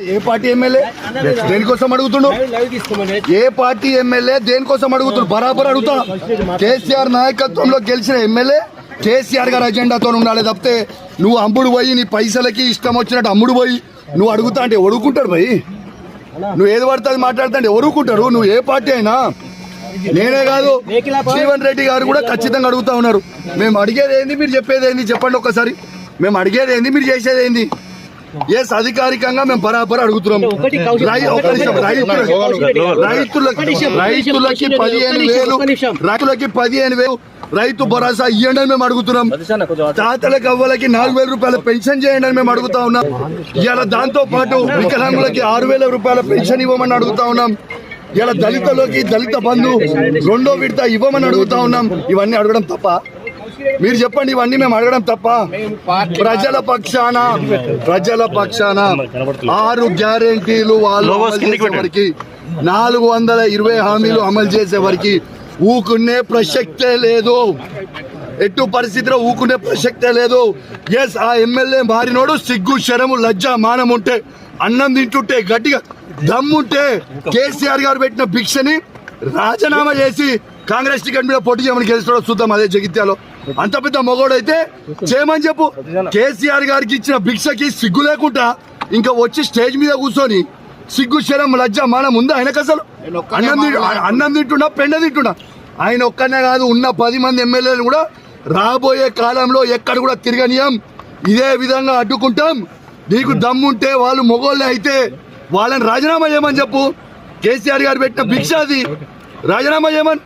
ఏ party MLA దేనికోసం అడుగుతుండు? ఏ party MLA దేనికోసం అడుగుతుండు? బరాబర్ అడుగుతా. కేసీఆర్ నాయకత్వంలో గెలిచిన ఎమ్మెల్యే కేసీఆర్ గారి అజెండాతో ఉండాలి తప్పితే నువ్వు అమ్ముడు పోయి నీ పైసలకి ఇష్టం వచ్చినట్టు అమ్ముడు పోయి నువ్వు అడుగుతా అంటే ఒడుకుంటాడు భయ్. నువ్వు ఏది పడితే అది మాట్లాడుతా అంటే ఒడుకుంటారు. నువ్వు ఏ పార్టీ అయినా, నేనే కాదు జీవన్ రెడ్డి గారు కూడా ఖచ్చితంగా అడుగుతా ఉన్నారు. మేము అడిగేది ఏంది, మీరు చెప్పేది ఏంది చెప్పండి ఒక్కసారి. మేము అడిగేది ఏంది, మీరు చేసేది ఏంది? ఎస్, అధికారికంగా మేము బరాబర్ అడుగుతున్నాం. రైతులకి 15,000 రైతు భరోసా ఇవ్వండి అని మేము అడుగుతున్నాం. తాతలకి అవ్వలకి 4,000 రూపాయల పెన్షన్ చేయండి అని మేము అడుగుతా ఉన్నాం. ఇవాళ దాంతో పాటు వికలాంగులకి 6,000 రూపాయల పెన్షన్ ఇవ్వమని అడుగుతా ఉన్నాం. ఇలా దళితులకి దళిత బంధు 2వ విడత ఇవ్వమని అడుగుతా ఉన్నాం. ఇవన్నీ అడగడం తప్ప? మీరు చెప్పండి, ఇవన్నీ మేము అడగడం తప్ప? ప్రజల పక్షాన 6 గ్యారెంటీలు వాళ్ళు 420 హామీలు అమలు చేసే వరకు ఊకునే ప్రసక్తే లేదు. ఎటు పరిస్థితిలో ఊకునే ప్రసక్తే లేదు. ఎస్, ఆ ఎమ్మెల్యే మారినోడు సిగ్గు శరము లజ్జ మానం ఉంటే, అన్నం తింటుంటే, గట్టిగా దమ్ముంటే కేసీఆర్ గారు పెట్టిన భిక్షని రాజీనామా చేసి కాంగ్రెస్ టికెట్ మీద పోటీ చేయమని గెలుస్తాడో చూద్దాం. అదే జగిత్యాలో అంత పెద్ద మొగోడైతే చేయమని చెప్పు. కేసీఆర్ గారికి ఇచ్చిన భిక్షకి సిగ్గు లేకుండా ఇంకా వచ్చి స్టేజ్ మీద కూర్చొని సిగ్గు శరం లజ్జ మానం ఉందా ఆయనకు? అసలు అన్నం తింటున్నా, పెండ తింటున్నా. ఆయన ఒక్కనే కాదు, ఉన్న 10 మంది ఎమ్మెల్యేలు కూడా రాబోయే కాలంలో ఎక్కడ కూడా తిరగనీయం. ఇదే విధంగా అడ్డుకుంటాం. నీకు దమ్ముంటే వాళ్ళు మొగోళ్ళే అయితే వాళ్ళని రాజీనామా చేయమని చెప్పు. కేసీఆర్ గారు పెట్టిన భిక్ష అది, రాజీనామా చేయమని.